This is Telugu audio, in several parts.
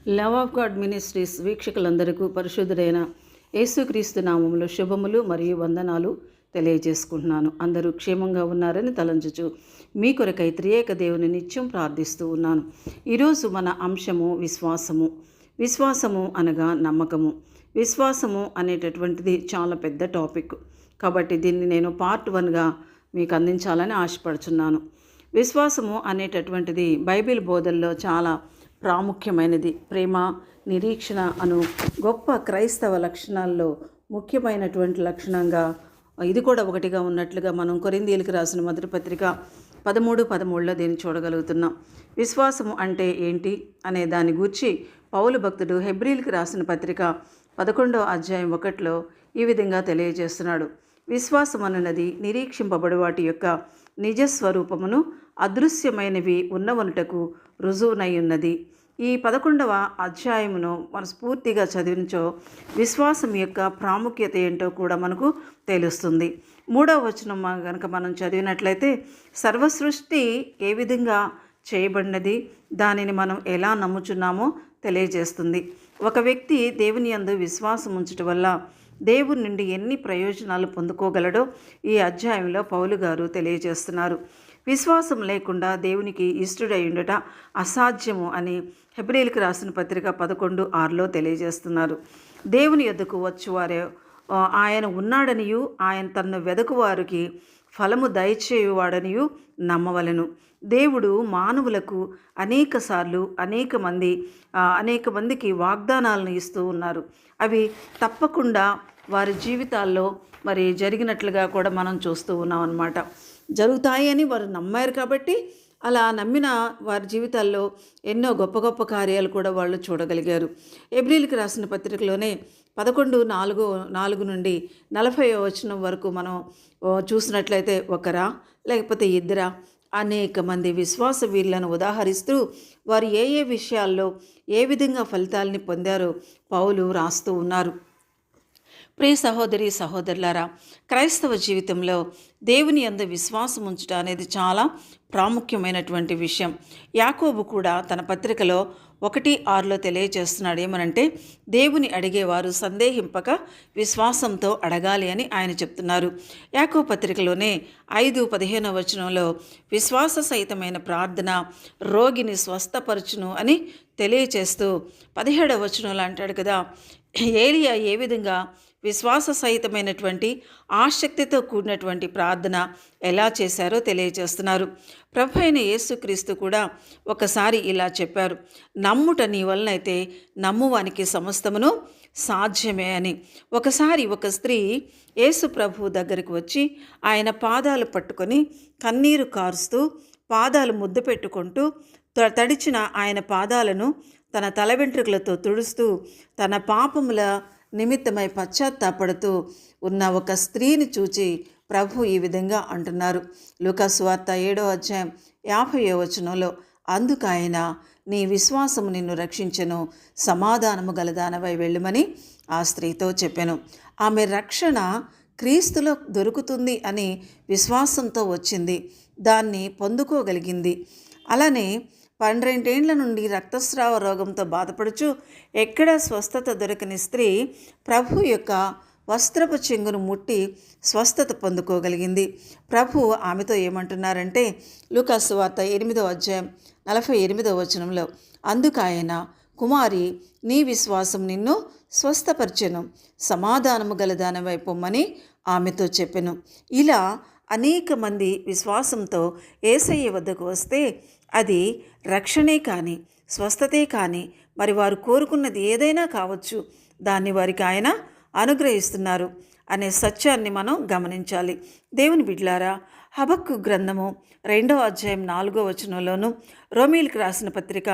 లవ్ ఆఫ్ గాడ్ మినిస్ట్రీస్ వీక్షకులందరికీ పరిశుద్ధుడైన యేసుక్రీస్తు నామములో శుభములు మరియు వందనాలు తెలియజేసుకుంటున్నాను. అందరూ క్షేమంగా ఉన్నారని తలంచుచు మీ కొరకై త్రియేక దేవుని నిత్యం ప్రార్థిస్తూ ఉన్నాను. ఈరోజు మన అంశము విశ్వాసము. విశ్వాసము అనగా నమ్మకము. విశ్వాసము అనేటటువంటిది చాలా పెద్ద టాపిక్ కాబట్టి దీన్ని నేను పార్ట్ 1గా మీకు అందించాలని ఆశపడుచున్నాను. విశ్వాసము అనేటటువంటిది బైబిల్ బోధల్లో చాలా ప్రాముఖ్యమైనది. ప్రేమ, నిరీక్షణ అను గొప్ప క్రైస్తవ లక్షణాల్లో ముఖ్యమైనటువంటి లక్షణంగా ఇది కూడా ఒకటిగా ఉన్నట్లుగా మనం కొరింథీయులకు రాసిన మొదటి పత్రిక 13:13లో దీన్ని చూడగలుగుతున్నాం. విశ్వాసము అంటే ఏంటి అనే దాని గూర్చి పౌలు భక్తుడు హెబ్రీలకు రాసిన పత్రిక 11:1లో ఈ విధంగా తెలియజేస్తున్నాడు. విశ్వాసం అన్నది నిరీక్షింపబడు వాటి యొక్క నిజస్వరూపమును అదృశ్యమైనవి ఉన్నవనుటకు రుజువునై ఉన్నది. ఈ 11వ అధ్యాయమును మనస్ఫూర్తిగా చదివించో విశ్వాసం యొక్క ప్రాముఖ్యత ఏంటో కూడా మనకు తెలుస్తుంది. 3వ వచనం కనుక మనం చదివినట్లయితే సర్వసృష్టి ఏ విధంగా చేయబడినది, దానిని మనం ఎలా నమ్ముచున్నామో తెలియజేస్తుంది. ఒక వ్యక్తి దేవుని యందు విశ్వాసం ఉంచటం వల్ల దేవుని నుండి ఎన్ని ప్రయోజనాలు పొందుకోగలడో ఈ అధ్యాయంలో పౌలు గారు తెలియజేస్తున్నారు. విశ్వాసం లేకుండా దేవునికి ఇష్టడై ఉండట అసాధ్యము అని హెబ్రీయులకు రాసిన పత్రిక 11:6లో తెలియజేస్తున్నారు. దేవుని యొద్దకు వచ్చువారే ఆయన ఉన్నాడనియు ఆయన తన్ను వెదకువారికి ఫలము దయచేయువాడనియు నమ్మవలెను. దేవుడు మానవులకు అనేక మందికి వాగ్దానాలను ఇస్తూ ఉన్నారు. అవి తప్పకుండా వారి జీవితాల్లో జరిగినట్లుగా కూడా మనం చూస్తూ ఉన్నాం అన్నమాట. జరుగుతాయి అని వారు నమ్మారు కాబట్టి అలా నమ్మిన వారి జీవితాల్లో ఎన్నో గొప్ప గొప్ప కార్యాలు కూడా వాళ్ళు చూడగలిగారు. హెబ్రీయులకు రాసిన పత్రికలోనే 11:4 నుండి 40వ వచనం వరకు మనం చూసినట్లయితే ఒకరా లేకపోతే ఇద్దరా అనేక మంది విశ్వాస వీరులను ఉదాహరిస్తూ వారు ఏ విషయాల్లో ఏ విధంగా ఫలితాలని పొందారో పౌలు రాస్తూ ఉన్నారు. ప్రియ సహోదరి సహోదరులారా, క్రైస్తవ జీవితంలో దేవుని యందు విశ్వాసం ఉంచడం అనేది చాలా ప్రాముఖ్యమైనటువంటి విషయం. యాకోబు కూడా తన పత్రికలో 1:6లో తెలియజేస్తున్నాడు. ఏమనంటే దేవుని అడిగేవారు సందేహింపక విశ్వాసంతో అడగాలి అని ఆయన చెప్తున్నారు. యాకోబు పత్రికలోనే 5:15వ వచనంలో విశ్వాస సహితమైన ప్రార్థన రోగిని స్వస్థపరచును అని తెలియచేస్తూ 17వ వచనంలో అంటాడు కదా, ఏలియా ఏ విధంగా విశ్వాస సహితమైనటువంటి ఆసక్తితో కూడినటువంటి ప్రార్థన ఎలా చేశారో తెలియజేస్తున్నారు. ప్రభు అయిన యేసుక్రీస్తు కూడా ఒకసారి ఇలా చెప్పారు, నమ్ముట నీ వలనైతే నమ్మువానికి సమస్తమును సాధ్యమే అని. ఒకసారి ఒక స్త్రీ యేసు ప్రభు దగ్గరికి వచ్చి ఆయన పాదాలు పట్టుకొని కన్నీరు కారుస్తూ పాదాలు ముద్దు పెట్టుకుంటూ తడిచిన ఆయన పాదాలను తన తల వెంట్రుకలతో తుడుస్తూ తన పాపముల నిమిత్తమై పశ్చాత్తాపడుతూ ఉన్న ఒక స్త్రీని చూచి ప్రభు ఈ విధంగా అంటున్నారు. లూకాసు వార్త 7:50వ వచనంలో అందుకు ఆయన నీ విశ్వాసము నిన్ను రక్షించెను, సమాధానము గలదానవై వెళ్ళమని ఆ స్త్రీతో చెప్పాను. ఆమె రక్షణ క్రీస్తులో దొరుకుతుంది అని విశ్వాసంతో వచ్చింది, దాన్ని పొందుకోగలిగింది. అలానే 12 ఏండ్ల నుండి రక్తస్రావ రోగంతో బాధపడుచు ఎక్కడా స్వస్థత దొరకని స్త్రీ ప్రభు యొక్క వస్త్రపు చెంగును ముట్టి స్వస్థత పొందుకోగలిగింది. ప్రభు ఆమెతో ఏమంటున్నారంటే లూకాసు వార్త 8:48వ వచనంలో అందుకు ఆయన కుమారి నీ విశ్వాసం నిన్ను స్వస్థపరిచెను, సమాధానము గలదానవై పొమ్మని ఆమెతో చెప్పెను. ఇలా అనేక మంది విశ్వాసంతో యేసయ్య వద్దకు వస్తే అది రక్షణే కానీ స్వస్థతే కానీ వారు కోరుకున్నది ఏదైనా కావచ్చు, దాన్ని వారికి ఆయన అనుగ్రహిస్తున్నారు అనే సత్యాన్ని మనం గమనించాలి. దేవుని బిడ్డలారా, హబక్కు గ్రంథము 2:4వ వచనంలోను, రోమీయులకు రాసిన పత్రిక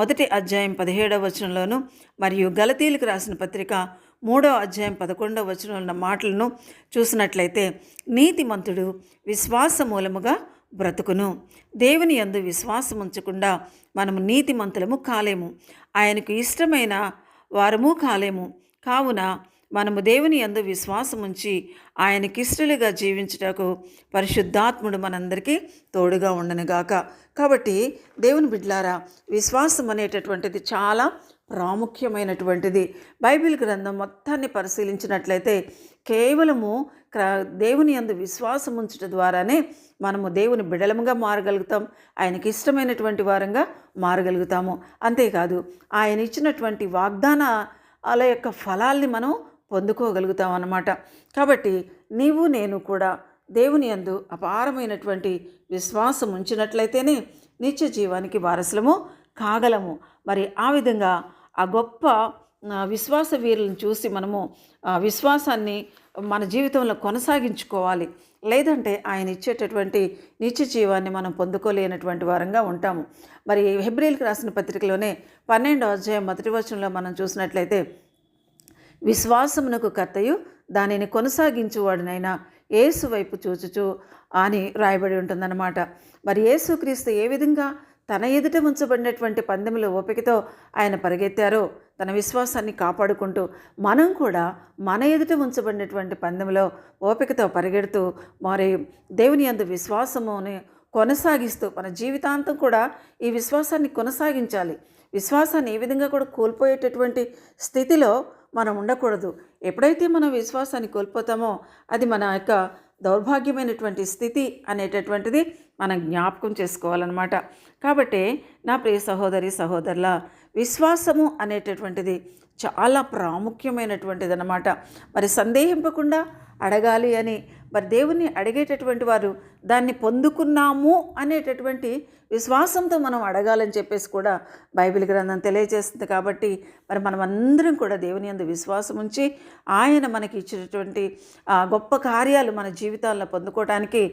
1:17వ వచనంలోను మరియు గలతీయులకు రాసిన పత్రిక 3:11వ వచనంలో ఉన్న మాటలను చూసినట్లయితే నీతిమంతుడు విశ్వాస మూలముగా బ్రతుకును. దేవుని యందు విశ్వాసం ఉంచకుండా మనము నీతిమంతులము కాలేము, ఆయనకు ఇష్టమైన వారము కాలేము. కావున మనము దేవుని యందు విశ్వాసం ఉంచి ఆయనకిష్టలుగా జీవించుటకు పరిశుద్ధాత్ముడు మనందరికీ తోడుగా ఉండనుగాక. కాబట్టి దేవుని బిడ్డలారా, విశ్వాసం అనేటటువంటిది చాలా ప్రాముఖ్యమైనటువంటిది. బైబిల్ గ్రంథం మొత్తాన్ని పరిశీలించినట్లయితే కేవలము దేవుని యందు విశ్వాసం ఉంచడం ద్వారానే మనము దేవుని బిడలముగా మారగలుగుతాం, ఆయనకి ఇష్టమైనటువంటి వారంగా మారగలుగుతాము. అంతేకాదు ఆయన ఇచ్చినటువంటి వాగ్దానాల యొక్క ఫలాల్ని మనం పొందుకోగలుగుతాం అన్నమాట. కాబట్టి నీవు నేను కూడా దేవుని యందు అపారమైనటువంటి విశ్వాసం ఉంచినట్లయితేనే నిత్య జీవానికి వారసులము కాగలము. మరి ఆ విధంగా ఆ గొప్ప విశ్వాస వీరులను చూసి మనము విశ్వాసాన్ని మన జీవితంలో కొనసాగించుకోవాలి. లేదంటే ఆయన ఇచ్చేటటువంటి నిత్య జీవాన్ని మనం పొందుకోలేనటువంటి వారంగా ఉంటాము. మరి హెబ్రీయులకు రాసిన పత్రికలోనే 12వ అధ్యాయం 1వ వచనంలో మనం చూసినట్లయితే, విశ్వాసమునకు కర్తయు దానిని కొనసాగించువాడినైనా యేసు వైపు చూచుచు అని రాయబడి ఉంటుందన్నమాట. మరి యేసుక్రీస్తు ఏ విధంగా తన ఎదుట ఉంచబడినటువంటి పందెంలో ఓపికతో ఆయన పరిగెత్తారో తన విశ్వాసాన్ని కాపాడుకుంటూ మనం కూడా మన ఎదుట ఉంచబడినటువంటి పందెంలో ఓపికతో పరిగెడుతూ మరి దేవుని యందు విశ్వాసముని కొనసాగిస్తూ మన జీవితాంతం కూడా ఈ విశ్వాసాన్ని కొనసాగించాలి. విశ్వాసాన్ని ఏ విధంగా కూడా కోల్పోయేటటువంటి స్థితిలో మనం ఉండకూడదు. ఎప్పుడైతే మనం విశ్వాసాన్ని కోల్పోతామో అది మన యొక్క దౌర్భాగ్యమైనటువంటి స్థితి అనేటటువంటిది మనం జ్ఞాపకం చేసుకోవాలన్నమాట. కాబట్టి నా ప్రియ సహోదరి సహోదరుల, విశ్వాసము అనేటటువంటిది చాలా ప్రాముఖ్యమైనటువంటిది అన్నమాట. మరి సందేహింపకుండా అడగాలి అని మరి దేవుణ్ణి అడిగేటటువంటి వారు దాన్ని పొందుకున్నాము అనేటటువంటి విశ్వాసంతో మనం అడగాలని చెప్పేసి కూడా బైబిల్ గ్రంథం తెలియజేస్తుంది. కాబట్టి మరి మనం అందరం కూడా దేవుని యందు విశ్వాసం ఉంచి ఆయన మనకి ఇచ్చినటువంటి గొప్ప కార్యాలు మన జీవితాల్లో పొందుకోవడానికి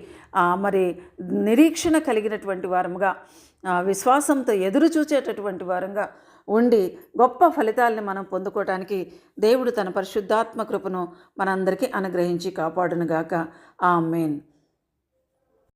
మరి నిరీక్షణ కలిగినటువంటి వారముగా విశ్వాసంతో ఎదురు చూచేటటువంటి వారంగా ఉండి గొప్ప ఫలితాలని మనం పొందుకోవటానికి దేవుడు తన పరిశుద్ధాత్మ కృపను మనందరికీ అనుగ్రహించి కాపాడునుగాక. ఆమేన్.